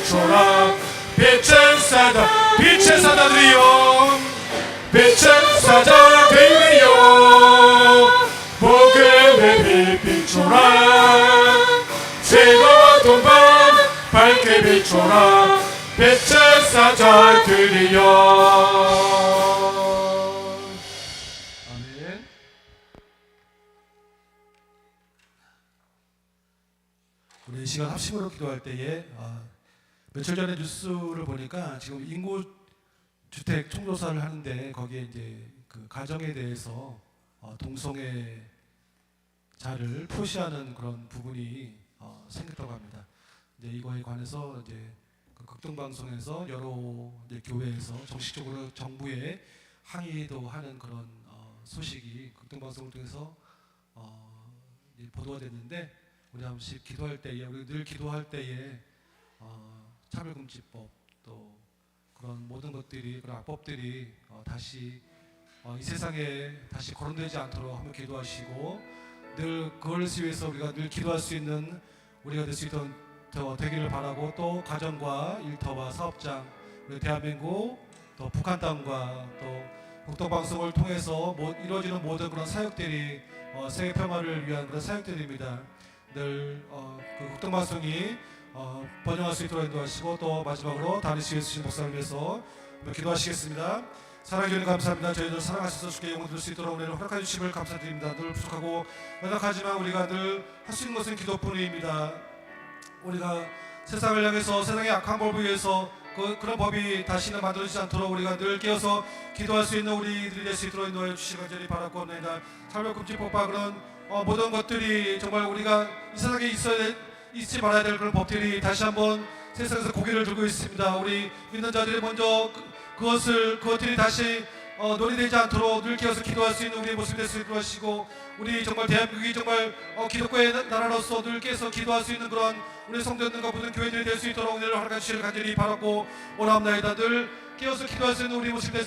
비춰라. 빛의 사자들이여, 빛의 사자들이여, 복음의 빛 비춰라. 새로운 동반 밝게 비춰라. 빛의 사자들이여. 아멘. 우리 이 시간 합심으로 기도할 때에 며칠 전에 뉴스를 보니까 지금 인구 주택 총조사를 하는데 거기에 이제 그 가정에 대해서 동성애자를 표시하는 그런 부분이 생겼다고 합니다. 이제 이거에 관해서 이제 그 극동방송에서 여러 이제 교회에서 정식적으로 정부에 항의도 하는 그런 소식이 극동방송을 통해서 이제 보도가 됐는데, 우리 한 번씩 기도할 때에, 우리 늘 기도할 때에 차별금지법 또 그런 모든 것들이, 그런 악법들이 다시 이 세상에 다시 거론되지 않도록 한번 기도하시고, 늘 그걸 위해서 우리가 늘 기도할 수 있는 우리가 될 수 있도록 되기를 바라고, 또 가정과 일터와 사업장, 우리 대한민국 또 북한 땅과 또 국동방송을 통해서 이루어지는 모든 그런 사역들이 세계 평화를 위한 그런 사역들입니다. 늘 그 국동방송이 번영할 수 있도록 인도하시고, 또 마지막으로 다니시게 해주신 목사를 위해서 기도하시겠습니다. 사랑해 주님 감사합니다. 저희들 사랑하셔서 주께 영광 드릴 수 있도록 은혜를 허락해 주심을 감사드립니다. 늘 부족하고 연약하지만 우리가 늘 할 수 있는 것은 기도뿐입니다. 우리가 세상을 향해서 세상의 악한 법을 위해서 그런 법이 다시는 만들어지지 않도록 우리가 늘 깨어서 기도할 수 있는 우리들이 될 수 있도록 인도하여 주시기 간절히 바라고 합니다. 차별금지법과 그런 모든 것들이 정말 우리가 이 세상에 있지 말아야 될 그런 법들이 다시 한번 세상에서 고개를 들고 있습니다. 우리 믿는 자들이 먼저 그것들이 다시 논의되지 않도록 늘 깨어서 기도할 수 있는 우리의 모습이 될 수 있도록 하시고, 우리 정말 대한민국이 정말 기독교의 나라로서 늘 깨어서 기도할 수 있는 그런 우리 성도들과 모든 교회들이 될 수 있도록 은혜를 허락해 주시기를 간절히 바라고 원합니다. 늘 깨어서 기도할 수 있는 우리 모습이 될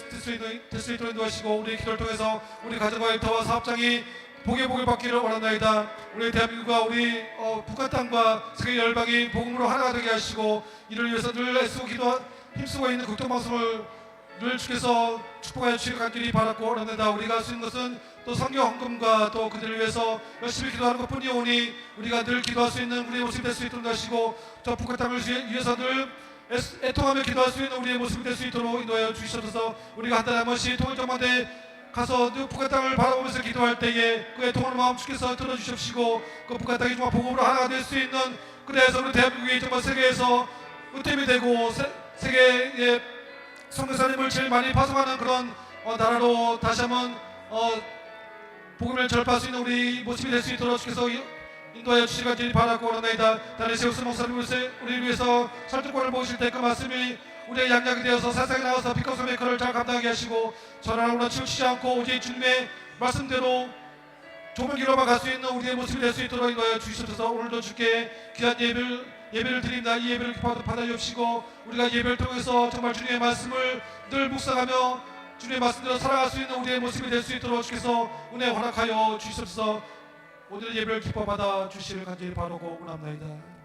수 있도록 인도하시고, 우리 기도를 통해서 우리 가정과 일터와 사업장이 복의 복을 받기를 원합니다. 우리 대한민국과 우리 북한 땅과 세계 열방이 복음으로 하나가 되게 하시고, 이를 위해서 늘 애쓰고 힘쓰고 있는 국동방송을 늘 주께서 축복하여 주시길 간절히 바라고 원합니다. 우리가 할 수 있는 것은 또 성경 헌금과 또 그들을 위해서 열심히 기도하는 것뿐이오니, 우리가 늘 기도할 수 있는 우리의 모습이 될 수 있도록 하시고, 저 북한 땅을 위해서 늘 애통하며 기도할 수 있는 우리의 모습이 될 수 있도록 인도하여 주시옵소서. 우리가 한 달에 한 번씩 통일정만대 가서 북한 땅을 바라보면서 기도할 때에 그 애통하는 마음 주께서 들어주십시고, 그 북한 땅이 정말 복음으로 하나가 될 수 있는, 그래서 우리 대한민국이 정말 세계에서 으뜸이 되고 세계의 성교사님을 제일 많이 파송하는 그런 나라로 다시 한번 복음을 전파할 수 있는 우리 모습이 될 수 있도록 주께서 인도하여 주시기 간절히 바라고 원합니다. 다니세우스 목사님 우리를 위해서 설득권을 모으실 때 그 말씀이 우리의 양약이 되어서 세상에 나와서 빛과 소금의 역할을 잘 감당하게 하시고, 전하로나 치우치지 않고 오직 주님의 말씀대로 조명기로만 갈 수 있는 우리의 모습이 될 수 있도록 인도하여 주시옵소서. 오늘도 주께 귀한 예배를 드립니다. 이 예배를 받아주시고, 우리가 예배를 통해서 정말 주님의 말씀을 늘 묵상하며 주님의 말씀대로 살아갈 수 있는 우리의 모습이 될 수 있도록 주께서 은혜 허락하여 주시옵소서. 오늘 예배를 기뻐 받아 주시기를 간절히 바라고 원합니다.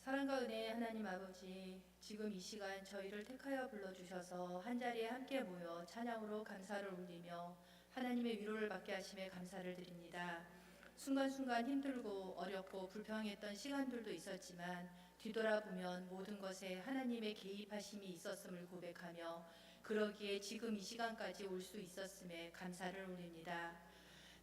사랑과 은혜의 하나님 아버지, 지금 이 시간 저희를 택하여 불러주셔서 한자리에 함께 모여 찬양으로 감사를 올리며 하나님의 위로를 받게 하심에 감사를 드립니다. 순간순간 힘들고 어렵고 불평했던 시간들도 있었지만 뒤돌아보면 모든 것에 하나님의 개입하심이 있었음을 고백하며, 그러기에 지금 이 시간까지 올 수 있었음에 감사를 올립니다.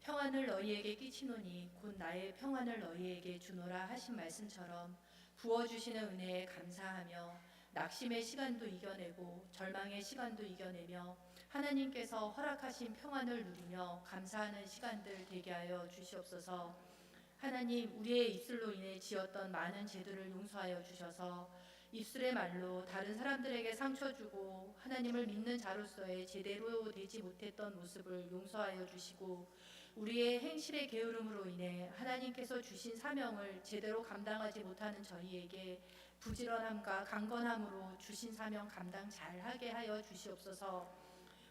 평안을 너희에게 끼치노니 곧 나의 평안을 너희에게 주노라 하신 말씀처럼 부어주시는 은혜에 감사하며, 낙심의 시간도 이겨내고 절망의 시간도 이겨내며 하나님께서 허락하신 평안을 누리며 감사하는 시간들 되게 하여 주시옵소서. 하나님, 우리의 입술로 인해 지었던 많은 죄들을 용서하여 주셔서 입술의 말로 다른 사람들에게 상처 주고 하나님을 믿는 자로서의 제대로 되지 못했던 모습을 용서하여 주시고, 우리의 행실의 게으름으로 인해 하나님께서 주신 사명을 제대로 감당하지 못하는 저희에게 부지런함과 강건함으로 주신 사명 감당 잘하게 하여 주시옵소서.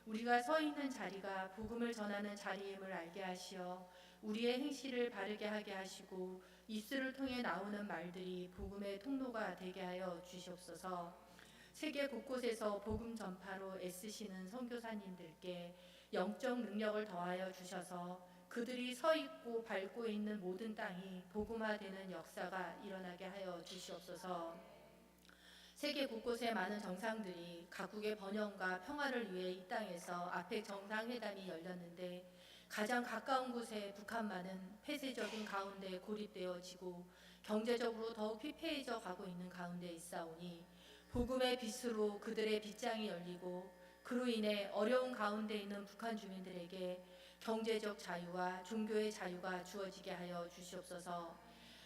우리가 서 있는 자리가 복음을 전하는 자리임을 알게 하시어 우리의 행실을 바르게 하게 하시고 입술을 통해 나오는 말들이 복음의 통로가 되게 하여 주시옵소서. 세계 곳곳에서 복음 전파로 애쓰시는 선교사님들께 영적 능력을 더하여 주셔서 그들이 서 있고 밟고 있는 모든 땅이 복음화되는 역사가 일어나게 하여 주시옵소서. 세계 곳곳의 많은 정상들이 각국의 번영과 평화를 위해 이 땅에서 앞에 정상회담이 열렸는데 가장 가까운 곳에 북한만은 폐쇄적인 가운데 고립되어지고 경제적으로 더욱 피폐해져 가고 있는 가운데 있사오니 복음의 빛으로 그들의 빗장이 열리고 그로 인해 어려운 가운데 있는 북한 주민들에게 경제적 자유와 종교의 자유가 주어지게 하여 주시옵소서.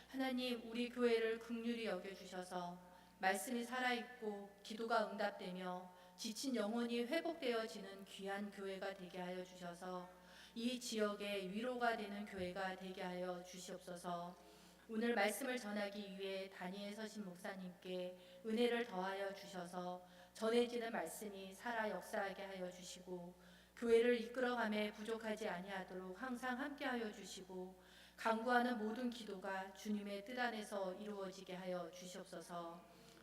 하나님, 우리 교회를 긍휼히 여겨주셔서 말씀이 살아있고 기도가 응답되며 지친 영혼이 회복되어지는 귀한 교회가 되게 하여 주셔서 이 지역의 위로가 되는 교회가 되게 하여 주시옵소서. 오늘 말씀을 전하기 위해 단위에 서신 목사님께 은혜를 더하여 주셔서 전해지는 말씀이 살아 역사하게 하여 주시고 교회를 이끌어감에 부족하지 아니하도록 항상 함께하여 주시고 간구하는 모든 기도가 주님의 뜻 안에서 이루어지게 하여 주시옵소서.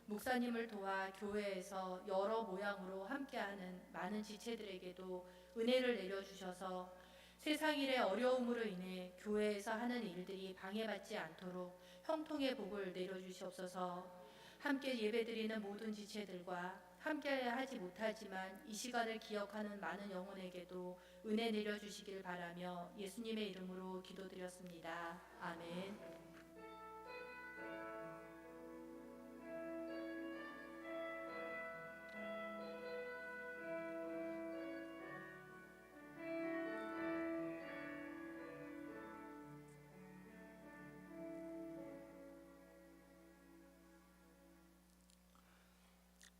목사님을 도와 교회에서 여러 모양으로 함께하는 많은 지체들에게도 은혜를 내려주셔서 세상 일의 어려움으로 인해 교회에서 하는 일들이 방해받지 않도록 형통의 복을 내려주시옵소서. 함께 예배드리는 모든 지체들과 함께 하지 못하지만 이 시간을 기억하는 많은 영혼에게도 은혜 내려주시길 바라며 예수님의 이름으로 기도드렸습니다. 아멘.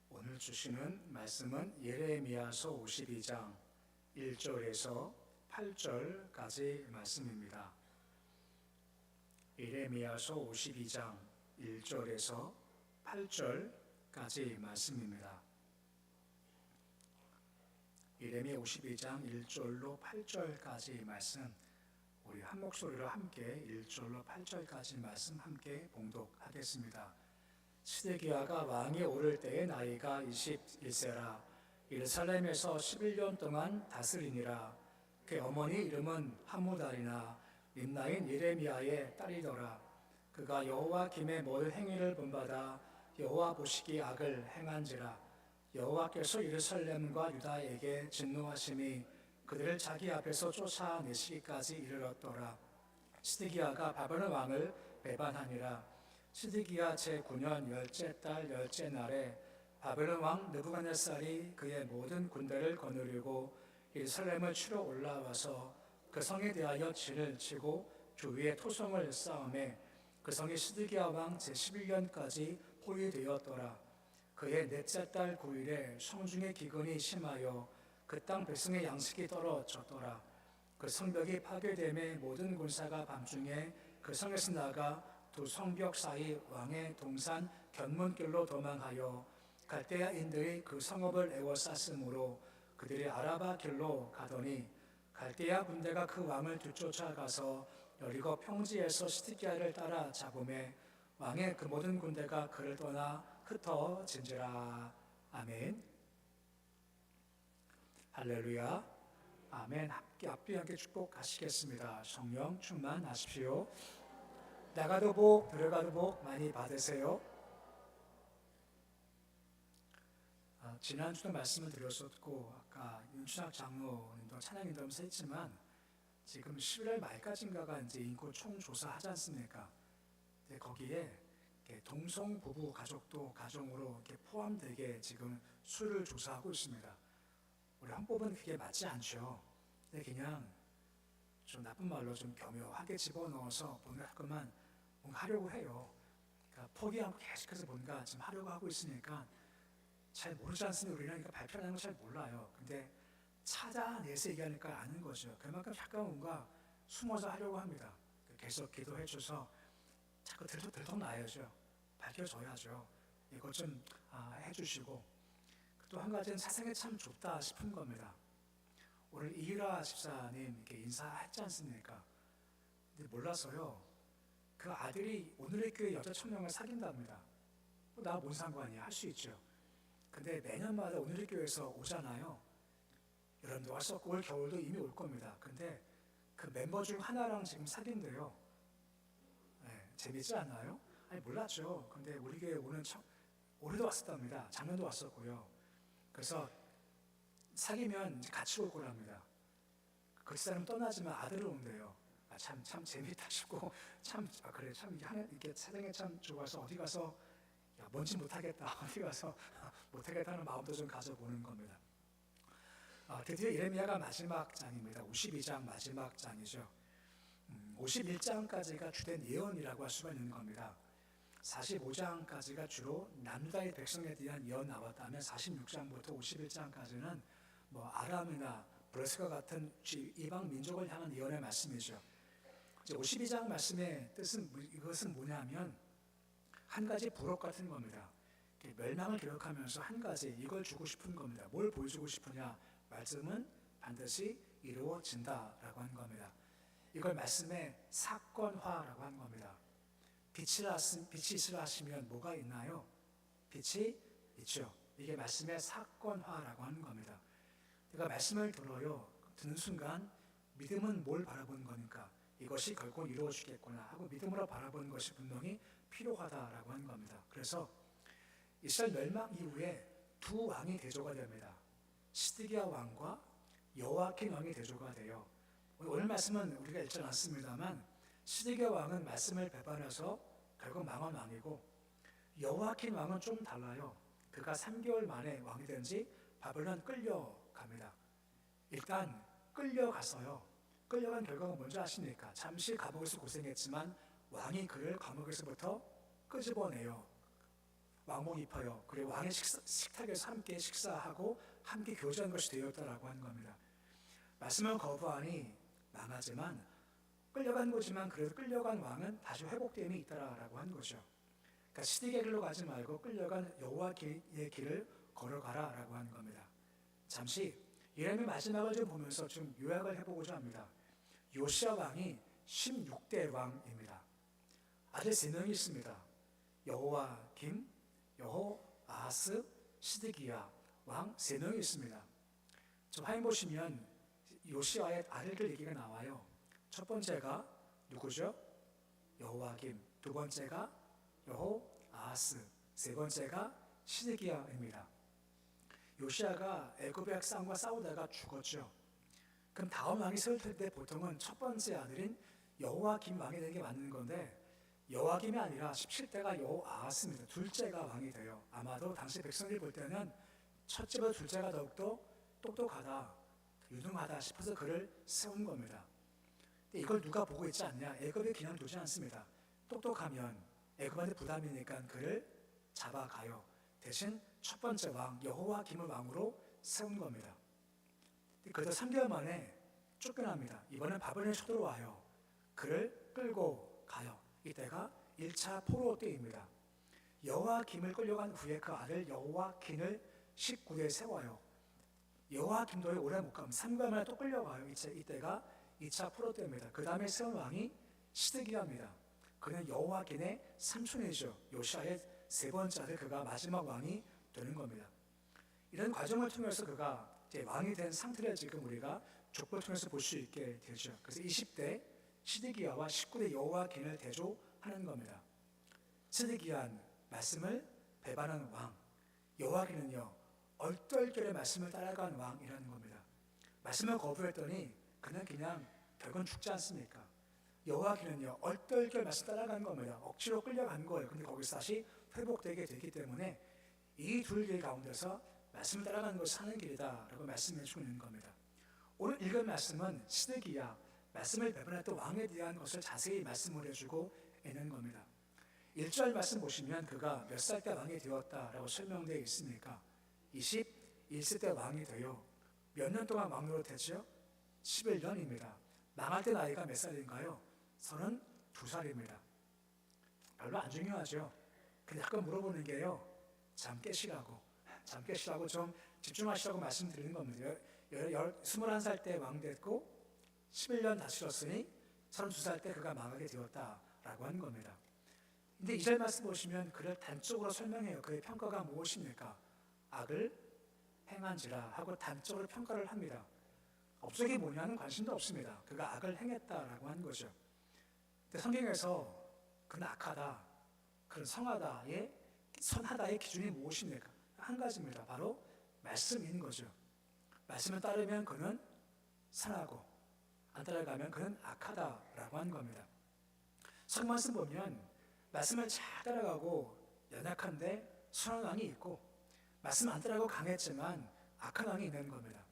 오늘 주시는 말씀은 예레미야서 52장 1절에서 8절까지 말씀입니다. 예레미야서 52장 1절에서 8절까지 말씀입니다. 예레미야 52장 1절로 8절까지 말씀, 우리 한 목소리로 함께 1절로 8절까지 말씀 함께 봉독하겠습니다. 시드기야가 왕이 오를 때의 나이가 21세라. 예루살렘에서 11년 동안 다스리니라. 그 어머니 이름은 하무달이나 림나인 예레미야의 딸이더라. 그가 여호와김의 모든 행위를 본받아 여호와 보시기 악을 행한지라. 여호와께서 예루살렘과 유다에게 진노하심이 그들을 자기 앞에서 쫓아내시기까지 이르렀더라. 시드기야가 바벨론 왕을 배반하니라. 시드기야 제9년 열째 달 열째 날에 바벨론 왕 느부갓네살이 그의 모든 군대를 거느리고 예루살렘을 치러 올라와서 그 성에 대하여 진을 치고 주위에 토성을 쌓음에 그 성이 시드기야 왕 제11년까지 포위되었더라. 그의 넷째 달 9일에 성중의 기근이 심하여 그 땅 백성의 양식이 떨어졌더라. 그 성벽이 파괴됨에 모든 군사가 밤중에 그 성에서 나가 두 성벽 사이 왕의 동산 견문길로 도망하여 갈대아인들이 그 성읍을 에워쌌으므로 그들이 아라바 길로 가더니 갈대아 군대가 그 왕을 뒤쫓아가서 여리고 평지에서 시드기야를 따라 잡음에 왕의 그 모든 군대가 그를 떠나 흩어진지라. 아멘. 할렐루야. 아멘. 함께 축복하시겠습니다. 성령 충만하십시오. 나가도 복, 들어가도 복 많이 받으세요. 지난주도 말씀을 드렸었고 아까 윤춘학 장로님도 찬양인도하면서 했지만 지금 11월 말까지인가가 이제 인구 총조사 하지 않습니까? 근데 거기에 동성 부부 가족도 가정으로 이렇게 포함되게 지금 수를 조사하고 있습니다. 우리 헌법은 그게 맞지 않죠. 근데 그냥 좀 나쁜 말로 좀 교묘하게 집어넣어서 뭔가 하려고 해요. 그러니까 포기하고 계속해서 뭔가 지금 하려고 하고 있으니까 잘 모르지 않습니까? 우리는 그러니까 발표하는 거 잘 몰라요. 근데 찾아내서 얘기하니까 아는 거죠. 그만큼 약간 뭔가 숨어서 하려고 합니다. 계속 기도해 줘서 자꾸 들통나야죠. 밝혀줘야죠. 이것 좀 해주시고 또 한 가지는 세상이 참 좁다 싶은 겁니다. 오늘 이일아 집사님 이렇게 인사했지 않습니까? 근데 몰라서요. 그 아들이 오늘의 교회 여자 청년을 사귄답니다. 나 뭔 상관이야? 할 수 있죠. 근데 매년마다 오늘의 교회에서 오잖아요. 여름도 왔었고 올 겨울도 이미 올 겁니다. 근데 그 멤버 중 하나랑 지금 사귄대요. 네, 재밌지 않나요? 아니 몰랐죠. 근데 우리 교회 올해도 왔었답니다. 작년도 왔었고요. 그래서 사귀면 이제 같이 올 거랍니다. 그 사람 떠나지만 아들을 온대요. 참 재밌다 싶고 그래 참 이게 세상에 참 좋아서 어디 가서 야 뭔지 못하겠다 어디 가서 못하겠다는 마음도 좀 가져보는 겁니다. 드디어 예레미야가 마지막 장입니다. 52장 마지막 장이죠. 51장까지가 주된 예언이라고 할 수가 있는 겁니다. 45장까지가 주로 남유다의 백성에 대한 예언 나왔다면 46장부터 51장까지는 뭐 아람이나 브레스과 같은 이방 민족을 향한 예언의 말씀이죠. 이제 52장 말씀의 이것은 뭐냐면 한 가지 부록 같은 겁니다. 멸망을 기록하면서 한 가지 이걸 주고 싶은 겁니다. 뭘 보여주고 싶으냐? 말씀은 반드시 이루어진다라고 한 겁니다. 이걸 말씀의 사건화라고 한 겁니다. 빛이 있으라 하시면 뭐가 있나요? 빛이 있죠. 이게 말씀의 사건화라고 하는 겁니다. 내가 말씀을 듣는 순간 믿음은 뭘 바라보는 거니까 이것이 결코 이루어지겠구나 하고 믿음으로 바라보는 것이 분명히 필요하다라고 하는 겁니다. 그래서 이스라엘 멸망 이후에 두 왕이 대조가 됩니다. 시드기야 왕과 여호야킨 왕이 대조가 돼요. 오늘 말씀은 우리가 읽지 않습니다만 시드기야 왕은 말씀을 배반해서 결국 망한 왕이고 여호야킨 왕은 좀 달라요. 그가 3개월 만에 왕이 된 지 바벨론 끌려갑니다. 일단 끌려갔어요. 끌려간 결과가 뭔지 아십니까? 잠시 감옥에서 고생했지만 왕이 그를 감옥에서부터 끄집어내요. 왕복 입혀요. 그리고 왕의 식탁에서 함께 식사하고 함께 교제한 것이 되었다라고 하는 겁니다. 말씀을 거부하니 망하지만 끌려간 거지만 그래도 끌려간 왕은 다시 회복됨이 있다라고 하는 거죠. 그러니까 시드기야 길로 가지 말고 끌려간 여호와의 길을 걸어가라라고 하는 겁니다. 잠시 예레미야 마지막을 좀 보면서 좀 요약을 해보고자 합니다. 요시야 왕이 16대 왕입니다. 아들 3명이 있습니다. 여호야김, 여호아하스, 시드기야 왕 3명이 있습니다. 저 화면 보시면 요시야의 아들들 얘기가 나와요. 첫 번째가 누구죠? 여호야김. 두 번째가 여호아하스. 세 번째가 시드기야입니다. 요시야가 애굽의 백성과 싸우다가 죽었죠. 그럼 다음 왕이 세울 텐데 보통은 첫 번째 아들인 여호야김 왕이 되는 게 맞는 건데 여호야김이 아니라 17대가 여호아하스입니다. 둘째가 왕이 돼요. 아마도 당시 백성들이 볼 때는 첫째보다 둘째가 더욱더 똑똑하다, 유능하다 싶어서 그를 세운 겁니다. 근데 이걸 누가 보고 있지 않냐? 애굽에 그냥 두지 않습니다. 똑똑하면 애굽한테 부담이니까 그를 잡아가요. 대신 첫 번째 왕 여호야김을 왕으로 세운 겁니다. 그래도 3개월 만에 쫓겨납니다. 이번엔 바벨론에 쳐들어와요. 그를 끌고 가요. 이때가 1차 포로 때입니다. 여호야김을 끌려간 후에 그 아들 여호야킨을 19대에 세워요. 여호야김도 오래 못 가면 3개월 만에 또 끌려가요. 이때가 2차 포로 때입니다. 그 다음에 세운 왕이 시드기야입니다. 그는 여호야킨의 삼촌이죠. 요시야의 세 번째 아들, 그가 마지막 왕이 되는 겁니다. 이런 과정을 통해서 그가 이제 왕이 된 상태를 지금 우리가 족보를 통해서 볼 수 있게 되죠. 그래서 20대 시드기야와 19대 여호야킨을 대조하는 겁니다. 시드기야는 말씀을 배반한 왕, 여호야킨은요 얼떨결에 말씀을 따라간 왕이라는 겁니다. 말씀을 거부했더니 그는 그냥 결국은 죽지 않습니까? 여호야킨은요 얼떨결 말씀 따라간 겁니다. 억지로 끌려간 거예요. 근데 거기서 다시 회복되게 되기 때문에 이 둘 길 가운데서 말씀을 따라가는 것이 사는 길이다라고 말씀해 주고 있는 겁니다. 오늘 읽은 말씀은 시드기야, 말씀을 배반했던 왕에 대한 것을 자세히 말씀을 해주고 있는 겁니다. 1절 말씀 보시면 그가 몇 살 때 왕이 되었다라고 설명되어 있습니까? 21세 때 왕이 되어 몇 년 동안 왕으로 됐죠? 11년입니다. 망할 때 나이가 몇 살인가요? 32살입니다. 별로 안 중요하죠. 근데 가끔 물어보는 게요. 잠 깨시라고 좀 집중하시라고 말씀드리는 겁니다. 21살 때 왕 됐고 11년 다스렸으니 32살 때 그가 망하게 되었다라고 하는 겁니다. 근데 2절 말씀 보시면 그를 단적으로 설명해요. 그의 평가가 무엇입니까? 악을 행한지라 하고 단적으로 평가를 합니다. 업적이 뭐냐는 관심도 없습니다. 그가 악을 행했다라고 하는 거죠. 근데 성경에서 그는 악하다, 그는 성하다의 선하다의 기준이 무엇입니까? 한 가지입니다. 바로 말씀인 거죠. 말씀을 따르면 그는 선하고 안 따라가면 그는 악하다라고 하는 겁니다. 성경 말씀 보면 말씀을 잘 따라가고 연약한데 선한 왕이 있고 말씀 안 따라가고 강했지만 악한 왕이 있는 겁니다.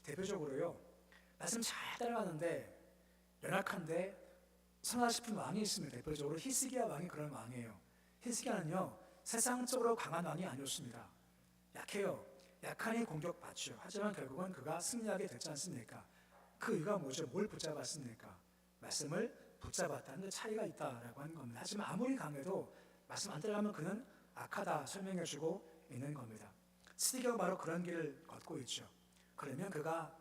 대표적으로요, 말씀 잘 따라가는데 연약한데 선하다 싶은 왕이 있습니다. 대표적으로 히스기야 왕이 그런 왕이에요. 히스기야는요, 세상적으로 강한 왕이 아니었습니다. 약해요. 약하니 공격받죠. 하지만 결국은 그가 승리하게 됐지 않습니까? 그 이유가 뭐죠? 뭘 붙잡았습니까? 말씀을 붙잡았다는 차이가 있다라고 하는 겁니다. 하지만 아무리 강해도 말씀 안 따라가면 그는 악하다 설명해주고 있는 겁니다. 히스기야가 바로 그런 길을 걷고 있죠. 그러면 그가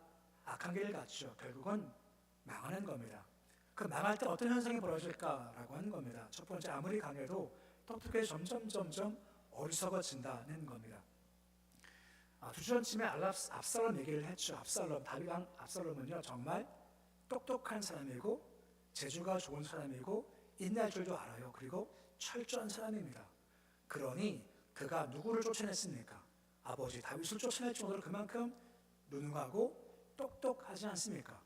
악한 길을 갔죠. 결국은 망하는 겁니다. 그 망할 때 어떤 현상이 벌어질까라고 하는 겁니다. 첫 번째, 아무리 강해도 똑똑해 점점 어리석어진다는 겁니다. 두 주 전쯤에 압살롬 얘기를 했죠. 다윗 왕 압살롬은요, 정말 똑똑한 사람이고 재주가 좋은 사람이고 인내할 줄도 알아요. 그리고 철저한 사람입니다. 그러니 그가 누구를 쫓아냈습니까? 아버지 다윗을 쫓아낼 정도로 그만큼 누누하고 똑똑하지 않습니까?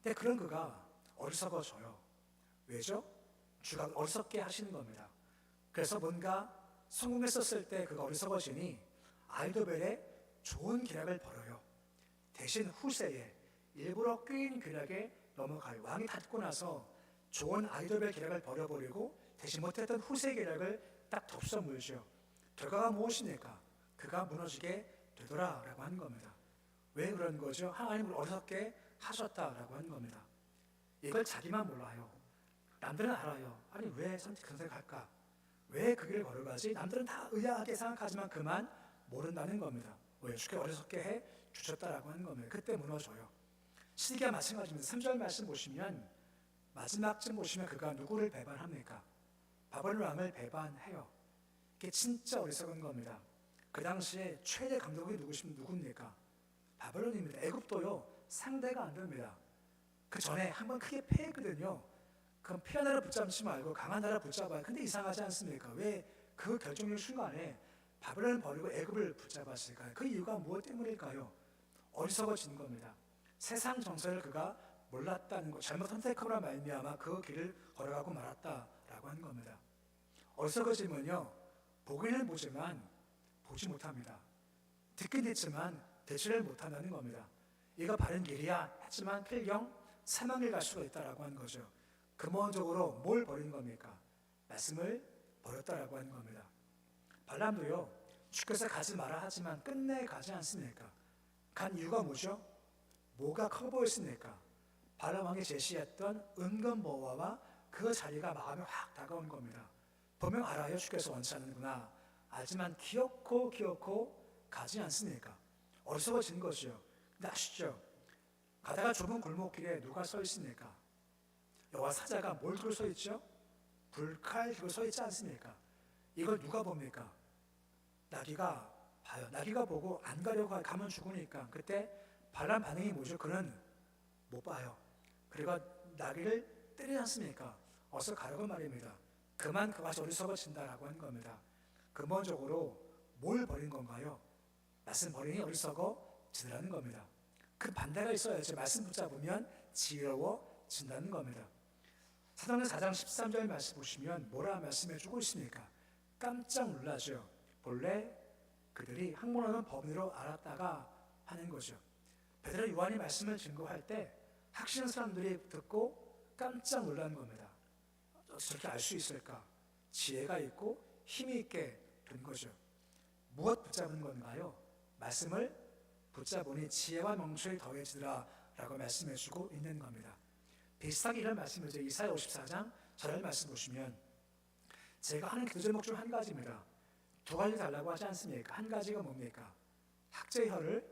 근데 그런 그가 어리석어져요. 왜죠? 주가 어리석게 하시는 겁니다. 그래서 뭔가 성공했었을 때 그가 어리석어지니 아이도벨에 좋은 계략을 벌여요. 대신 후세에 일부러 꾀인 계략에 넘어가요. 왕이 닫고 나서 좋은 아이도벨 계략을 벌여버리고 대신 못했던 후세 계략을 딱 덮쳐 물죠. 결과가 무엇입니까? 그가 무너지게 되더라라고 하는 겁니다. 왜 그런 거죠? 하나님을 어리석게 하셨다라고 하는 겁니다. 이걸 자기만 몰라요. 남들은 알아요. 아니 왜 선택할까? 왜 그 길을 걸어가지? 남들은 다 의아하게 생각하지만 그만 모른다는 겁니다. 왜 주께 어리석게 해 주셨다라고 하는 겁니다. 그때 무너져요. 시기가 마찬가지입니다. 3절 말씀 보시면 마지막쯤 보시면 그가 누구를 배반합니까? 바벨론 왕을 배반해요. 이게 진짜 어리석은 겁니다. 그 당시에 최대 강국이 누굽니까? 바벨론입니다. 애굽도요 상대가 안 됩니다. 그 전에 한번 크게 패했거든요. 그럼 패한 나라 붙잡지 말고 강한 나라 붙잡아요. 근데 이상하지 않습니까? 왜 그 결정적 순간에 바벨론을 버리고 애굽을 붙잡았을까요? 그 이유가 무엇 때문일까요? 어리석어진 겁니다. 세상 정세를 그가 몰랐다는 것, 잘못 선택하거나 말미암아 그 길을 걸어가고 말았다라고 하는 겁니다. 어리석어지면요, 보기는 보지만 보지 못합니다. 듣긴 듣지만 대처를 못한다는 겁니다. 이가 바른 길이야 하지만 필경 사망을 갈 수가 있다라고 하는 거죠. 근본적으로 뭘 버린 겁니까? 말씀을 버렸다라고 하는 겁니다. 발람도요, 주께서 가지 마라 하지만 끝내 가지 않습니까? 간 이유가 뭐죠? 뭐가 커 보였습니까? 발람 왕이 제시했던 은근 보화와 그 자리가 마음에 확 다가온 겁니다. 보면 알아요, 주께서 원치 않는구나. 알지만 기어코 가지 않습니까? 어리석어진 것이요. 근데 아시죠? 가다가 좁은 골목길에 누가 서 있습니까? 여호와 사자가 뭘 들고 서 있죠? 불칼 들고 서 있지 않습니까? 이걸 누가 봅니까? 나귀가 봐요. 나귀가 보고 안 가려고 가면 죽으니까 그때 발람 반응이 뭐죠? 그는 못 봐요. 그리고 나귀를 때리지 않습니까? 어서 가라고 말입니다. 그만 그것이 어리석어진다라고 하는 겁니다. 근본적으로 뭘 버린 건가요? 말씀 버리니 어리석어지더라는 겁니다. 그 반대가 있어야죠. 말씀 붙잡으면 지혜로워진다는 겁니다. 사도행전 4장 13절 말씀 보시면 뭐라 말씀해주고 있습니까? 깜짝 놀라죠. 본래 그들이 학문하는 법리로 알았다가 하는 거죠. 베드로 요한이 말씀을 증거할 때 학시는 사람들이 듣고 깜짝 놀라는 겁니다. 저렇게 알 수 있을까? 지혜가 있고 힘이 있게 된 거죠. 무엇 붙잡은 건가요? 말씀을 붙잡으니 지혜와 명철이 더해지더라 라고 말씀해주고 있는 겁니다. 비슷하게 이런 말씀이죠. 이사야 54장 저를 말씀 보시면 제가 하는 기도 제목 중 한 가지입니다. 두 가지 달라고 하지 않습니까? 한 가지가 뭡니까? 학자의 혀를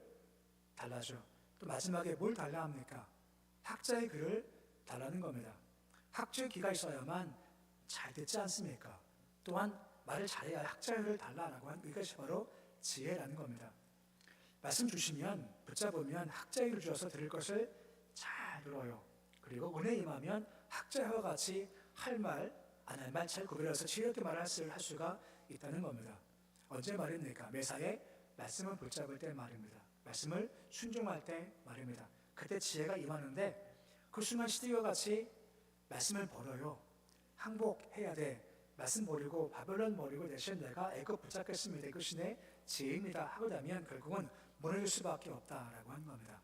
달라죠. 또 마지막에 뭘 달라 합니까? 학자의 글을 달라는 겁니다. 학자의 귀가 있어야만 잘 듣지 않습니까? 또한 말을 잘해야 학자를 달라라고 한 이것이 바로 지혜라는 겁니다. 말씀 주시면 붙잡으면 학자의 귀를 주어서 들을 것을 잘 들어요. 그리고 은혜 임하면 학자와 같이 할 말, 안 할 말 잘 구별해서 지혜롭게 말할 수가 있다는 겁니다. 언제 말입니까? 매사에 말씀을 붙잡을 때 말입니다. 말씀을 순종할 때 말입니다. 그때 지혜가 임하는데 그 순간 시대와 같이 말씀을 버려요. 항복해야 돼. 말씀 버리고 바벨론 버리고 대신 내가 애굽 붙잡겠습니다. 이것이 내 지혜입니다. 하고 나면 결국은 무너질 수밖에 없다라고 하는 겁니다.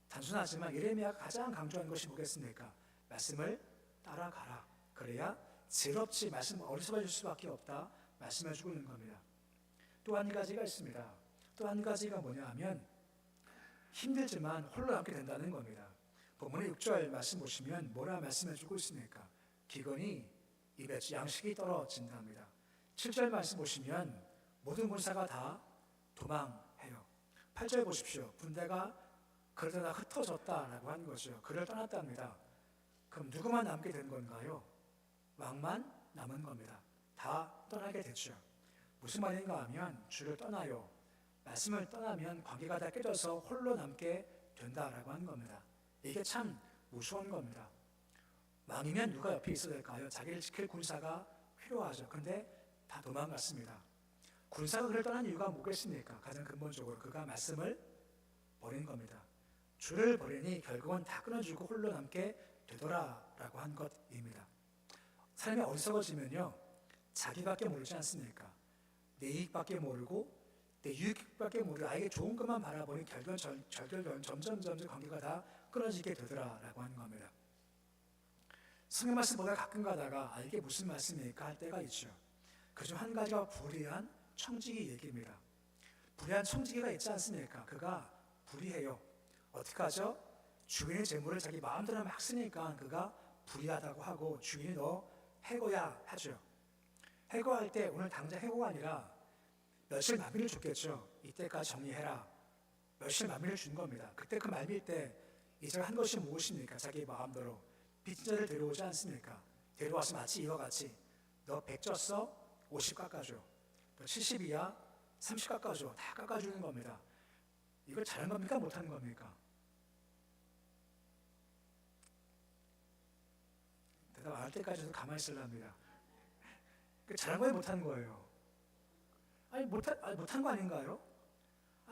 단순하지만 예레미야가 가장 강조한 것이 뭐겠습니까? 말씀을 따라가라. 그래야 지혜롭지 말씀 어리석어질 수밖에 없다. 말씀해주고 있는 겁니다. 또 한 가지가 있습니다. 또 한 가지가 뭐냐 하면 힘들지만 홀로 남게 된다는 겁니다. 본문의 6절 말씀 보시면 뭐라 말씀해주고 있습니까? 기근이 입에 양식이 떨어진답니다. 7절 말씀 보시면 모든 군사가 다 도망해요. 8절 보십시오. 군대가 그러다 흩어졌다라고 하는 거죠. 그를 떠났답니다. 그럼 누구만 남게 된 건가요? 왕만 남은 겁니다. 다 떠나게 됐죠. 무슨 말인가 하면 주를 떠나요. 말씀을 떠나면 관계가 다 깨져서 홀로 남게 된다라고 하는 겁니다. 이게 참 무서운 겁니다. 왕이면 누가 옆에 있어야 될까요? 자기를 지킬 군사가 필요하죠. 근데 다 도망갔습니다. 군사가 그를 떠난 이유가 뭐겠습니까? 가장 근본적으로 그가 말씀을 버린 겁니다. 주를 버리니 결국은 다 끊어지고 홀로 남게 되더라라고 한 것입니다. 사람이 어리석어지면요, 자기밖에 모르지 않습니까? 내 이익밖에 모르고 내 유익밖에 모르고 나에게 좋은 것만 바라보니 결국은 점점 관계가 다 끊어지게 되더라라고 하는 겁니다. 성경 말씀 보다 가끔 가다가 이게 무슨 말씀일까 할 때가 있죠. 그중 한 가지가 불의한 청지기 얘기입니다. 불의한 청지기가 있지 않습니까? 그가 불의해요. 어떻게 하죠? 주인의 재물을 자기 마음대로 막 쓰니까 그가 불의하다고 하고 주인이 너 해고야 하죠. 해고할 때 오늘 당장 해고가 아니라 며칠 만비를 줬겠죠. 이때까지 정리해라. 며칠 만비를 준 겁니다. 그때 그 말밀 때 이제가 한 것이 무엇입니까? 자기 마음대로 빚진 자를 데려오지 않습니까? 데려와서 마치 이와 같이 너 100 졌어? 50 깎아줘. 너 70이야? 30 깎아줘. 다 깎아주는 겁니다. 이걸 잘한 겁니까? 못하는 겁니까? 대답 안 할 때까지도 가만히 있으랍니다. 잘한 거예요? 못하는 거예요? 못한 거 아닌가요?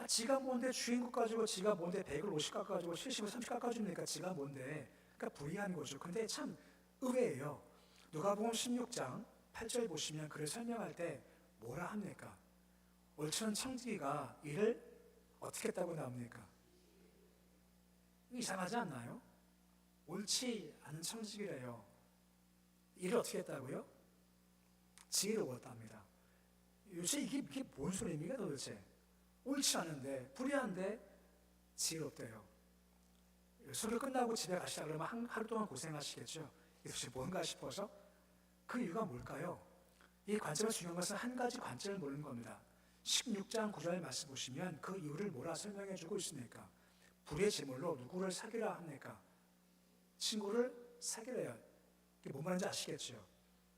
지가 뭔데 주인국 가지고 지가 뭔데 100을 50 깎아주고 70을 30 깎아줍니까? 지가 뭔데? 그러니까 불의한 거죠. 근데 참 의외예요. 누가복음 16장 8절 보시면 그를 설명할 때 뭐라 합니까? 옳지 않은 청지기가 이를 어떻게 했다고 나옵니까? 이상하지 않나요? 옳지 않은 청지기래요. 이를 어떻게 했다고요? 지혜로웠답니다. 요새 이게 뭔 소리입니까 도대체? 옳지 않은데 불의한데 지혜롭대요. 설교 끝나고 집에 가시다 그러면 하루 동안 고생하시겠죠. 이것이 뭔가 싶어서 그 이유가 뭘까요? 이 관점이 중요한 것은 한 가지 관점을 모르는 겁니다. 16장 9절 말씀 보시면 그 이유를 뭐라 설명해 주고 있습니까? 불의 제물로 누구를 사귀라 합니까? 친구를 사귀래요. 이게 뭔 말인지 아시겠죠?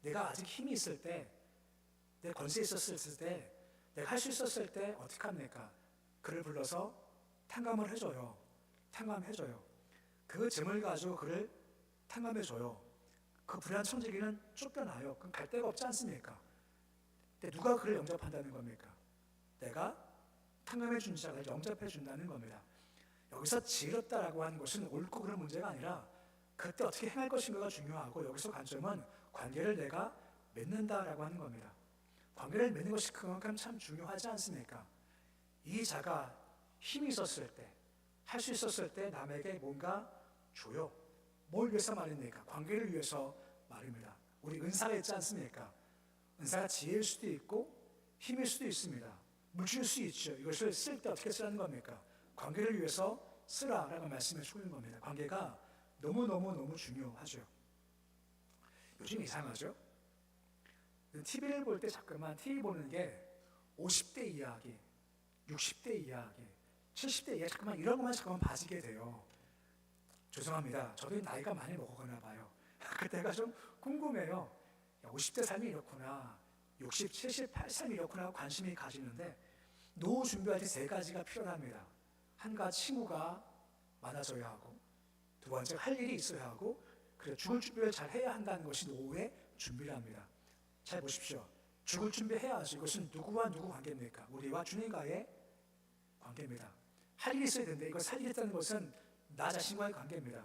내가 아직 힘이 있을 때, 내 권세 있었을 때, 내가 할 수 있었을 때 어떻게 합니까? 그를 불러서 탕감을 해줘요. 탕감해줘요. 그 재물 가지고 그를 탕감해줘요. 그 불의한 청지기는 쫓겨나요. 그럼 갈 데가 없지 않습니까? 근데 누가 그를 영접한다는 겁니까? 내가 탕감해 준 자를 영접해 준다는 겁니다. 여기서 지혜롭다라고 하는 것은 옳고 그런 문제가 아니라 그때 어떻게 행할 것인가가 중요하고 여기서 관점은 관계를 내가 맺는다라고 하는 겁니다. 관계를 맺는 것이 그만큼 참 중요하지 않습니까? 이 자가 힘이 있었을 때, 할 수 있었을 때 남에게 뭔가 줘요. 뭘 위해서 말입니까? 관계를 위해서 말입니다. 우리 은사가 있지 않습니까? 은사가 지혜일 수도 있고 힘일 수도 있습니다. 물질일 수 있죠. 이것을 쓸 때 어떻게 쓰라는 겁니까? 관계를 위해서 쓰라라고 말씀해 주고 있는 겁니다. 관계가 너무 중요하죠. 요즘 이상하죠? TV를 볼 때 자꾸만 TV 보는 게 50대 이야기, 60대 이야기, 70대 이야기 자꾸만 이런 것만 자꾸만 봐지게 돼요. 죄송합니다. 저도 나이가 많이 먹어가나 봐요. 그때가 좀 궁금해요. 50대 삶이 이렇구나, 60, 78 삶이 이렇구나 관심이 가지는데, 노후 준비할 때 세 가지가 필요합니다. 한 가지 친구가 많아져야 하고, 두 번째 할 일이 있어야 하고, 그리고 죽을 준비를 잘 해야 한다는 것이 노후의 준비랍니다. 잘 보십시오. 죽을 준비해야지. 이것은 누구와 누구 관계입니까? 우리와 주님과의 관계입니다. 할 일이 있어야 되는데, 이걸 살 일이 있다는 것은 나 자신과의 관계입니다.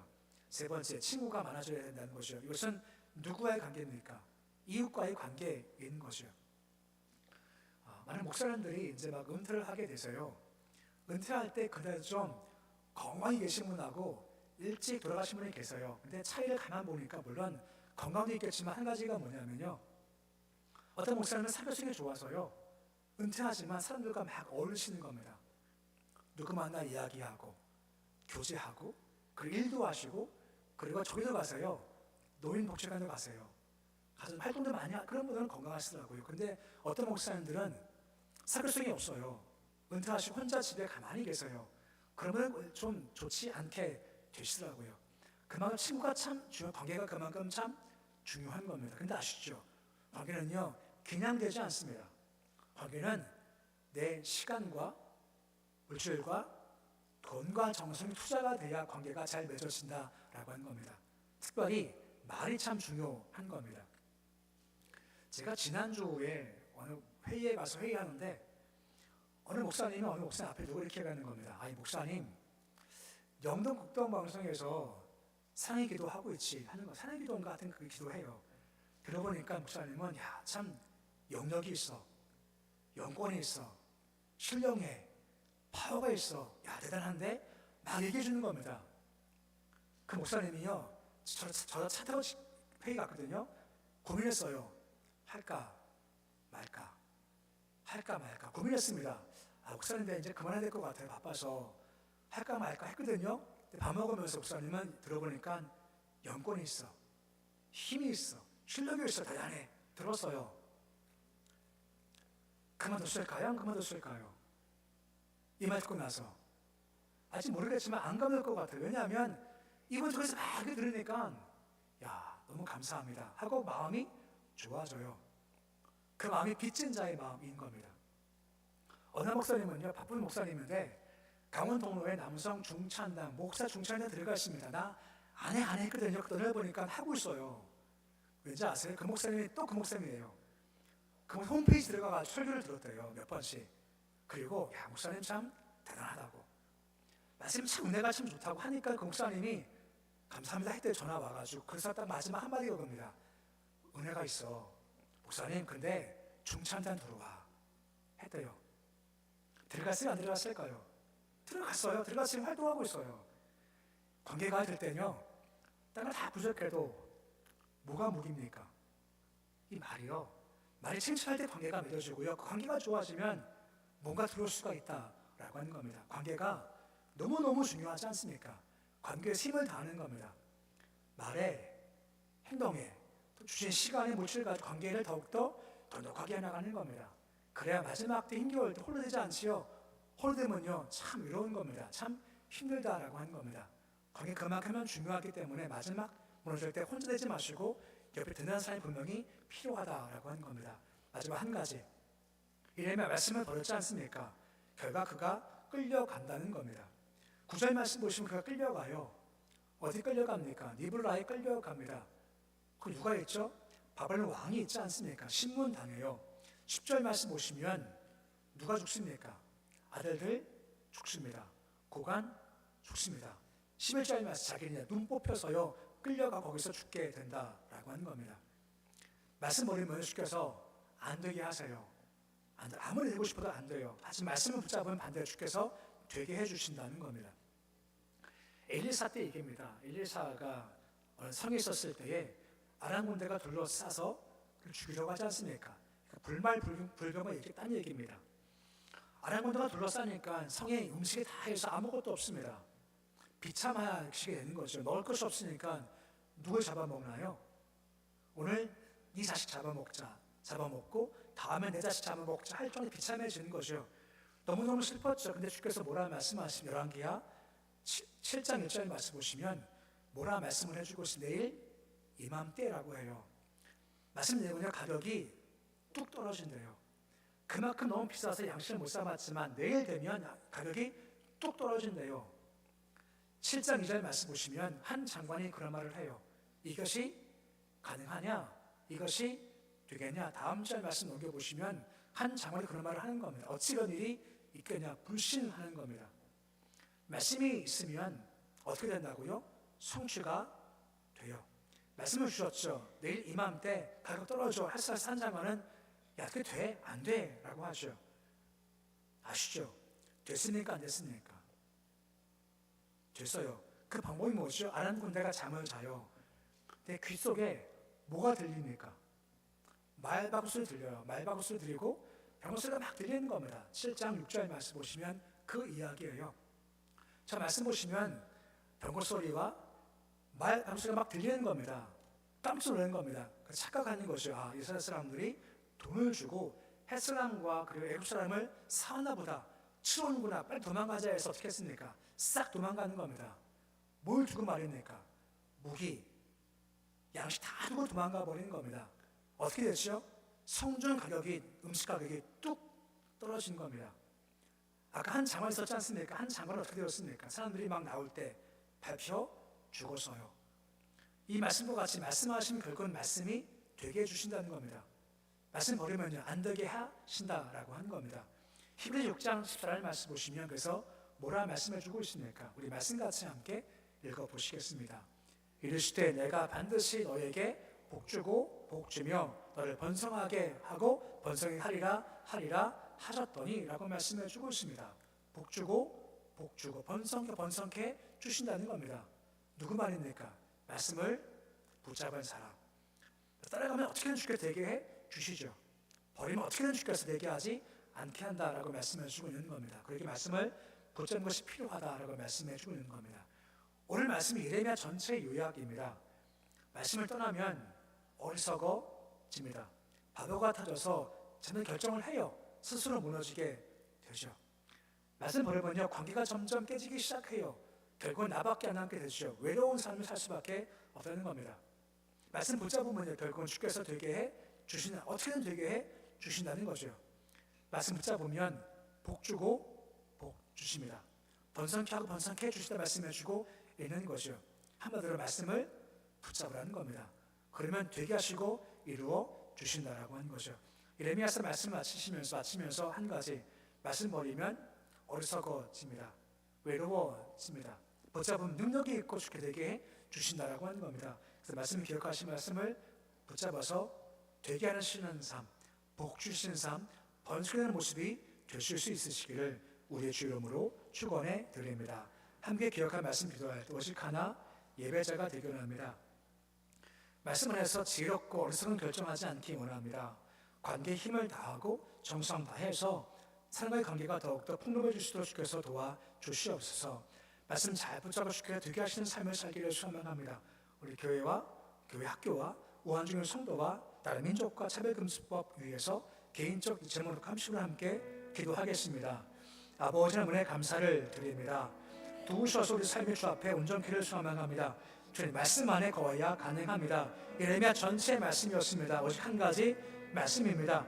세 번째, 친구가 많아져야 된다는 것이요. 이것은 누구와의 관계입니까? 이웃과의 관계인 것이요. 많은 목사님들이 이제 막 은퇴를 하게 돼서요. 은퇴할 때 그래도 좀 건강히 계신 분하고 일찍 돌아가신 분이 계세요. 근데 차이를 가만 보니까 물론 건강도 있겠지만 한 가지가 뭐냐면요. 어떤 목사님은 사교성이 좋아서요. 은퇴하지만 사람들과 막 어울리시는 겁니다. 누구 만나 이야기하고 교제하고 그리고 일도 하시고 그리고 저기도 가세요. 노인복지관도 가세요. 가서 활동도 많이 그런 분들은 건강하시더라고요. 근데 어떤 목사님들은 사교성이 없어요. 은퇴하시고 혼자 집에 가만히 계세요. 그러면 좀 좋지 않게 되시더라고요. 그만큼 친구가 참 중요한, 관계가 그만큼 참 중요한 겁니다. 근데 아시죠? 관계는요 그냥 되지 않습니다. 관계는 내 시간과 물질과 돈과 정성이 투자가 돼야 관계가 잘 맺어진다라고 하는 겁니다. 특별히 말이 참 중요한 겁니다. 제가 지난주에 어느 회의에 가서 회의하는데 어느 목사님이 어느 목사님 앞에 두고 이렇게 가는 겁니다. 아니 목사님, 영동 국동방송에서 사랑의 기도하고 있지 하는 거, 사랑의 기도 같은 그 기도해요. 들어보니까 목사님은 야, 참 영역이 있어, 영권이 있어, 신령해, 파워가 있어, 야 대단한데 막 얘기해 주는 겁니다. 그 목사님이요, 저 차 타고 회의 갔거든요. 고민했어요. 할까 말까, 할까 말까 고민했습니다. 목사님 이제 그만해야 될 것 같아요. 바빠서 할까 말까 했거든요. 밥 먹으면서 목사님은 들어보니까 영권이 있어, 힘이 있어, 실력이 있어, 대단해 들었어요. 그만뒀을까요? 안 그만뒀을까요? 이 말 듣고 나서 아직 모르겠지만 안 그만둘 것 같아요. 왜냐하면 이분 저기서 막 들으니까 야 너무 감사합니다 하고 마음이 좋아져요. 그 마음이 빚진 자의 마음인 겁니다. 어느 목사님은요, 바쁜 목사님인데 강원동로에 남성 중찬당 목사 중찬에 들어가 있습니다. 나 안 했거든요. 그걸 보니까 하고 있어요. 왠지 아세요? 그 목사님이 또 그 목사님이에요. 그 홈페이지 들어가서 설교를 들었대요. 몇 번씩. 그리고 야 목사님 참 대단하다고, 말씀 참 은혜가 참 좋다고 하니까 그 목사님이 감사합니다 했대요. 전화 와가지고. 그래서 딱 마지막 한마디가 겁니다. 은혜가 있어 목사님, 근데 중찬단 들어와 했대요. 들어갔어요? 안 들어갔을까요? 들어갔어요. 들어가서 지금 활동하고 있어요. 관계가 될 때는요, 땅을 다 부족해도 뭐가 무기입니까? 이 말이요, 말이 칭찬할 때 관계가 맺어지고요, 그 관계가 좋아지면 뭔가 들어올 수가 있다라고 하는 겁니다. 관계가 너무너무 중요하지 않습니까? 관계에 힘을 다하는 겁니다. 말에, 행동에, 또 주신 시간의 물질과 관계를 더욱더 돈독하게 해나가는 겁니다. 그래야 마지막 때 힘겨울 때 홀로 되지 않지요. 홀로 되면요 참 외로운 겁니다. 참 힘들다라고 하는 겁니다. 관계 그만큼은 중요하기 때문에 마지막 무너질 때 혼자 되지 마시고 옆에 든든한 사람이 분명히 필요하다라고 하는 겁니다. 마지막 한 가지, 이래면 말씀을 버렸지 않습니까? 결과 그가 끌려간다는 겁니다. 9절 말씀 보시면 그가 끌려가요. 어디 끌려갑니까? 니블라에 끌려갑니다. 그 누가 있죠? 바벨론 왕이 있지 않습니까? 신문당해요. 10절 말씀 보시면 누가 죽습니까? 아들들 죽습니다. 고관 죽습니다. 11절 말씀 자기는 눈 뽑혀서요 끌려가 거기서 죽게 된다라고 하는 겁니다. 말씀 버리면 주께서 안 되게 하세요. 아무리 되고 싶어도 안 돼요. 하지만 말씀을 붙잡으면 반대로 주께서 되게 해주신다는 겁니다. 엘리사 때 얘기입니다. 엘리사가 성에 있었을 때에 아람 군대가 둘러싸서 죽이려고 하지 않습니까? 불말불병을 얘기했다는 얘기입니다. 아람 군대가 둘러싸니까 성에 음식이 다 해서 아무것도 없습니다. 비참하시게 되는 거죠. 먹을 것이 없으니까 누굴 잡아먹나요? 오늘 네 자식 잡아먹고 다음에 내 자식 잡아먹자 할 정도로 비참해지는 거죠. 너무너무 슬펐죠. 근데 주께서 뭐라 말씀하시면 열왕기하 7장 1절 말씀 보시면 뭐라 말씀을 해주고 있어요? 내일 이맘때라고 해요. 말씀 내용은요, 가격이 뚝 떨어진대요. 그만큼 너무 비싸서 양식을 못 사봤지만 내일 되면 가격이 뚝 떨어진대요. 7장 2절 말씀 보시면 한 장관이 그런 말을 해요. 이것이 가능하냐? 이것이 되겠냐? 다음 절 말씀 넘겨보시면 한 장관이 그런 말을 하는 겁니다. 어찌 이런 일이 있겠냐? 불신하는 겁니다. 말씀이 있으면 어떻게 된다고요? 성취가 돼요. 말씀을 주셨죠. 내일 이맘때 가격 떨어져. 헬스장에서 산 장관은 야, 그게 돼? 안 돼? 라고 하죠. 아시죠? 됐습니까? 안 됐습니까? 됐어요. 그 방법이 뭐죠? 안 하는 군대가 잠을 자요. 내 귀 속에 뭐가 들립니까? 말바구 소리 들려요. 말바구 소리 들리고 병원 소리가 막 들리는 겁니다. 7장 6절 말씀 보시면 그 이야기예요. 저 말씀 보시면 병원 소리와 말바구 소리가 막 들리는 겁니다. 깜짝 놀라는 겁니다. 착각하는 거죠. 아, 이스라엘 사람들이 돈을 주고 헬스장과 그리고 애굽 사람을 사왔나 보다. 치러오는구나. 빨리 도망가자 해서 어떻게 했습니까? 싹 도망가는 겁니다. 뭘 두고 말입니까? 무기, 양식 다 두고 도망가 버리는 겁니다. 어떻게 됐죠? 성전 가격이, 음식 가격이 뚝 떨어진 겁니다. 아까 한 장관 있었지 않습니까? 한 장관은 어떻게 되었습니까? 사람들이 막 나올 때 밟혀 죽어서요. 이 말씀과 같이 말씀하시면 결국은 말씀이 되게 해주신다는 겁니다. 말씀 버리면요, 안 되게 하신다라고 하는 겁니다. 히브리 6장 14절 말씀 보시면 그래서 뭐라 말씀해 주고 있습니까? 우리 말씀 같이 함께 읽어보시겠습니다. 이르시되 내가 반드시 너에게 복주고 복주며 너를 번성하게 하고 번성하리라 하리라 하셨더니 라고 말씀해 주고 있습니다. 복주고 복주고 번성케 주신다는 겁니다. 누구 말입니까? 말씀을 붙잡은 사람. 따라가면 어떻게든 주께 되게 해 주시죠. 버리면 어떻게든 주께서 되게 하지 않게 한다라고 말씀해 주고 있는 겁니다. 그렇게 말씀을 붙잡는 것이 필요하다라고 말씀해 주고 있는 겁니다. 오늘 말씀이 예레미야 전체의 요약입니다. 말씀을 떠나면 어리석어집니다. 바보 같아져서 자는 결정을 해요. 스스로 무너지게 되죠. 말씀 버리면요, 관계가 점점 깨지기 시작해요. 결국은 나밖에 안 남게 되죠. 외로운 삶을 살 수밖에 없다는 겁니다. 말씀 붙잡으면요, 결국은 주께서 되게 해 주신다. 어떻게든 되게 해 주신다는 거죠. 말씀 붙잡으면 복 주고 복 주십니다. 번성케 하고 번성케 해 주시다 말씀해 주고 있는 거죠. 한마디로 말씀을 붙잡으라는 겁니다. 그러면 되게 하시고 이루어 주신다라고 하는 거죠. 예레미야서 말씀 마치면서 한 가지, 말씀 버리면 어리석어집니다. 외로워집니다. 붙잡으면 능력이 있고 주께 되게 해 주신다라고 하는 겁니다. 그래서 말씀 기억하신 말씀을 붙잡아서 되게 하시는 삶, 복 주시는 삶, 번성하는 모습이 되실 수 있으시기를 우리의 주 이름으로 축원해 드립니다. 함께 기억할 말씀 기도할 때 오직 하나 예배자가 되기 원합니다. 말씀을 해서 지혜롭고 어리석은 결정하지 않기 원합니다. 관계에 힘을 다하고 정성 다해서 사람과의 관계가 더욱더 풍부해질 수 있도록 주께서 도와주시옵소서. 말씀 잘 붙잡아 주께서 되게 하시는 삶을 살기를 소망합니다. 우리 교회와 교회 학교와 우한중의 성도와 나라 민족과 차별금수법 위해서 개인적 제목으로 감식으로 함께 기도하겠습니다. 아버지 하나님의 감사를 드립니다. 도우셔서 우리 삶의 주 앞에 온전케를 소망합니다. 주님 말씀 안에 거해야 가능합니다. 예레미야 전체의 말씀이었습니다. 오직 한 가지 말씀입니다.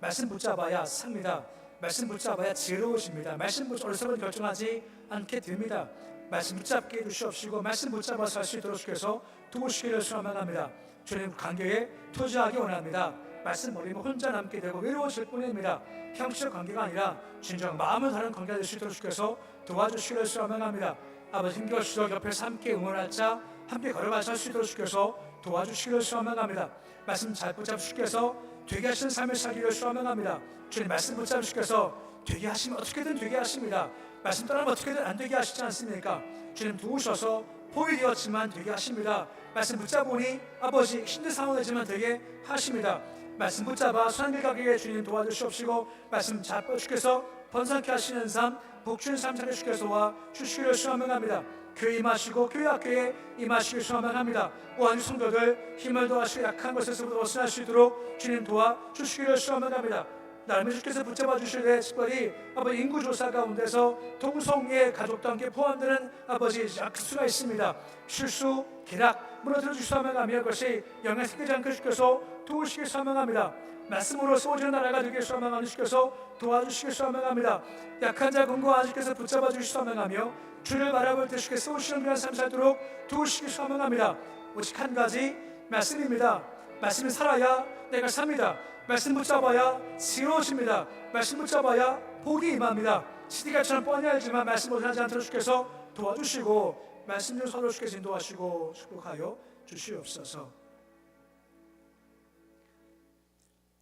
말씀 붙잡아야 삽니다. 말씀 붙잡아야 지혜로우십니다. 말씀 붙잡아 어리석은 결정하지 않게 됩니다. 말씀 붙잡게 해주시옵시고 말씀 붙잡아서 할 수 있도록 주께서 도우시기를 소망합니다. 주님 관계에 투자하기 원합니다. 말씀 버리면 혼자 남게 되고 외로워질 뿐입니다. 형식적 관계가 아니라 진정 마음을 다른 관계가 될 수 있도록 주께서 도와주시기를 소망합니다. 아버지 힘겨우시도록 옆에서 함께 응원할 자 함께 걸어가실 수 있도록 주께서 도와주시기를 소망합니다. 말씀 잘 붙잡으시께서 되게 하시는 삶을 살기를 소망합니다. 주님 말씀 붙잡으시께서 되게 하시면 어떻게든 되게 하십니다. 말씀 따르면 어떻게든 안 되게 하시지 않습니까? 주님 도우셔서 포위되었지만 되게 하십니다. 말씀 붙잡으니 아버지 힘든 상황이지만 되게 하십니다. 말씀 붙잡아 선길 가게 주님 도와주시옵시고 말씀 잡아 주께서 번성케 하시는 삶, 복주는 삶 살려 주께서 와 주시기를 소망합니다. 교회 임하시고 교회 학교에 임하시기를 소망합니다. 우한 성도들 힘을 더하시고 약한 것에서부터 벗어날 수 있도록 주님 도와주시기를 소망합니다. 나름의 주께서 붙잡아 주실 특별히 아버지 인구조사 가운데서 동성애 가족도 함께 포함되는 아버지 수가 있습니다. 실수, 기락 무너뜨려 주시기 소망하며 그것이 영향 생기지 않게 주께서 도우시기 소망합니다. 말씀으로 세워지는 나라가 되길 소망하는 주께서 도와주시길 소망합니다. 약한 자 권고한 주께서 붙잡아 주시기 소망하며 주를 바라볼 때 주께서 세우시는 그런 삶 살도록 도우시기 소망합니다. 오직 한 가지 말씀입니다. 말씀이 살아야 내가 삽니다. 말씀 붙잡아야 지혜로우십니다. 말씀 붙잡아야 복이 임합니다. 시디가처럼 뻔히 알지만 말씀 못하지 않도록 주께서 도와주시고 말씀 중 서로 주께서 인도하시고 축복하여 주시옵소서.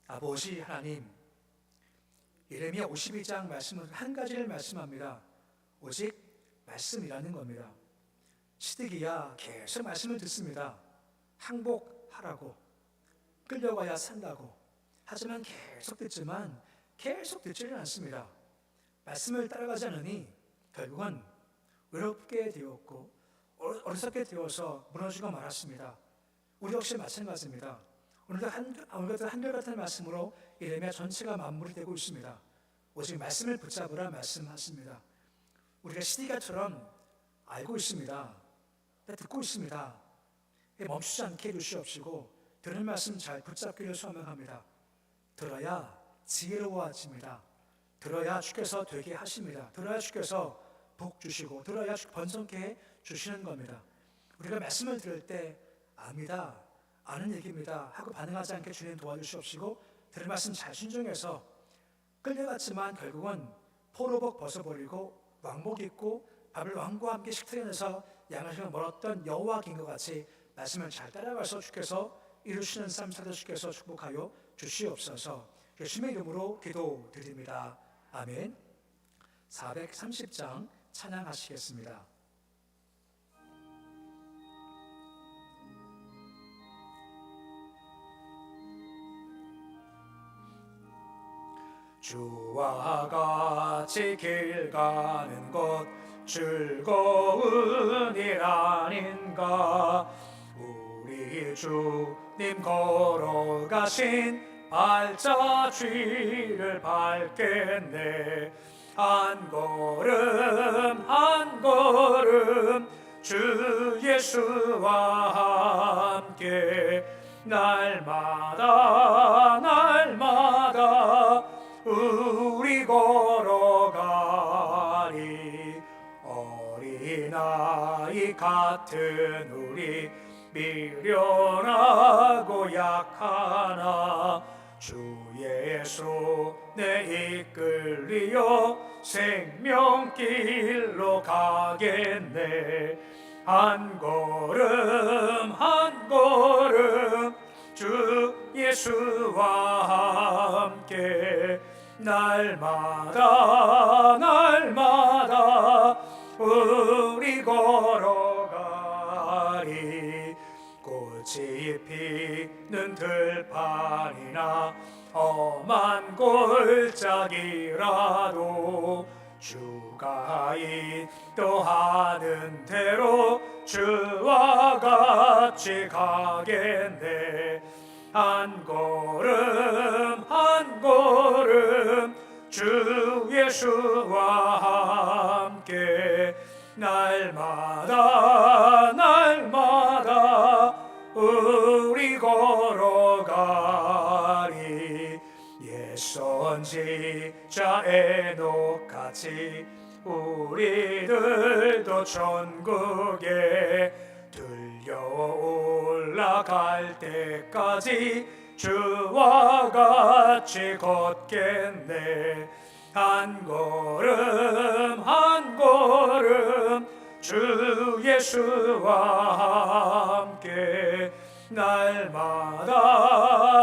아버지 하나님, 예레미야 52장 말씀은 한 가지를 말씀합니다. 오직 말씀이라는 겁니다. 시드기야 계속 말씀을 듣습니다. 항복하라고, 끌려가야 산다고. 하지만 계속 듣지만 계속 듣지는 않습니다. 말씀을 따라가지 않으니 결국은 외롭게 되었고 어리석게 되어서 무너지고 말았습니다. 우리 역시 마찬가지입니다. 오늘도 한결같은 말씀으로 예레미야 전체가 마무리되고 있습니다. 오직 말씀을 붙잡으라 말씀하십니다. 우리가 시디가처럼 알고 있습니다. 듣고 있습니다. 멈추지 않게 해주시옵시고 들은 말씀 잘 붙잡기를 소망합니다. 들어야 지혜로워집니다. 들어야 주께서 되게 하십니다. 들어야 주께서 복 주시고 들어야 번성케 해 주시는 겁니다. 우리가 말씀을 들을 때 압니다, 아는 얘기입니다 하고 반응하지 않게 주님 도와주시옵시고 들은 말씀 잘 순종해서 끌려갔지만 결국은 포로복 벗어버리고 왕복 입고 밥을 왕과 함께 식탁에 내서 양을 멀었던 여호와 긴 것 같이 말씀을 잘 따라가서 주께서 이루시는 삶 살아 주께서 축복하여 주시옵소서. 예수님의 이름으로 기도드립니다. 아멘. 430장 찬양하시겠습니다. 주와 같이 길 가는 것 즐거운 일 아닌가. 우리 주님 걸어가신 발자취를 밟겠네. 한 걸음 한 걸음 주 예수와 함께 날마다 날마다 우리 걸어가리. 어린아이 같은 우리 미련하고 약하나 주의 손에 이끌리어 생명길로 가겠네. 한 걸음 한 걸음 주 예수와 함께 날마다 날마다 우리 걸어가리. 꽃이 피는 들판이나 험한 골짜기라도 주가 인도하는 대로 주와 같이 가겠네. 한 걸음 한 걸음 주 예수와 함께 날마다 날마다 우리 걸어가리. 옛 선지자 에녹같이 우리들도 천국에 들려 올라갈 때까지 주와 같이 걷겠네. 한 걸음 한 걸음 주 예수와 함께 날마다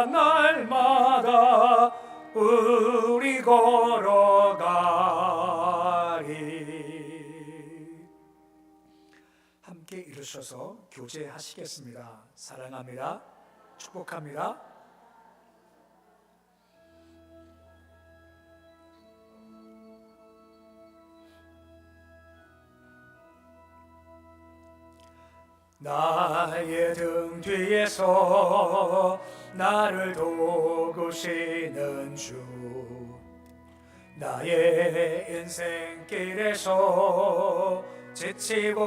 날마다 우리 걸어가리. 함께 일으셔서 교제하시겠습니다. 사랑합니다. 축복합니다. 나의 등 뒤에서 나를 도우시는 주, 나의 인생길에서 지치고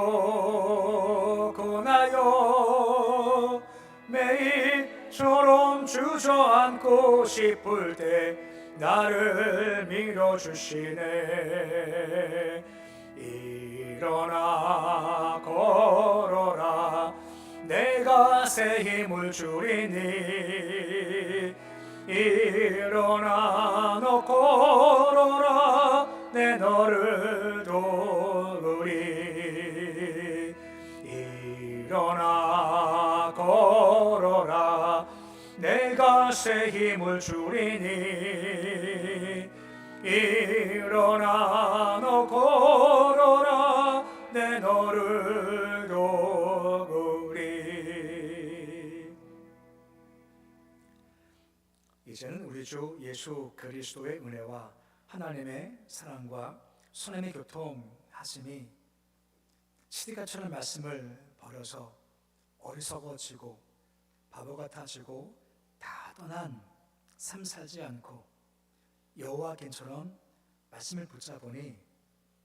고나요 매일처럼 주저앉고 싶을 때 나를 밀어주시네. 일어나 걸어라, 내가 새 힘을 주리니. 일어나 너 걸어라, 내 너를 도우리. 일어나 걸어라, 내가 새 힘을 주리니. 일어나 너 걸어라, 내 너를 도우리. 이제는 우리 주 예수 그리스도의 은혜와 하나님의 사랑과 성령의 교통하심이 시디가처럼 말씀을 버려서 어리석어지고 바보 같아지고 다 떠난 삶 살지 않고 여호와께처럼 말씀을 붙잡으니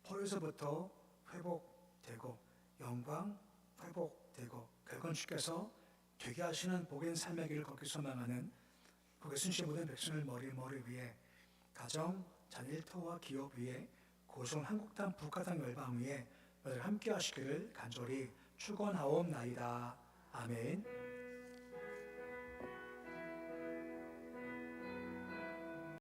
포로에서부터 회복되고 영광 회복되고 결국 주께서 되게 하시는 복인 삶의 길을 걷기 소망하는 복의 순신 모든 백성을 머리 위에 가정, 자녀일터와 기업 위에 고성 한국땅 북한땅 열방 위에 너희들 함께 하시기를 간절히 축원하옵나이다. 아멘.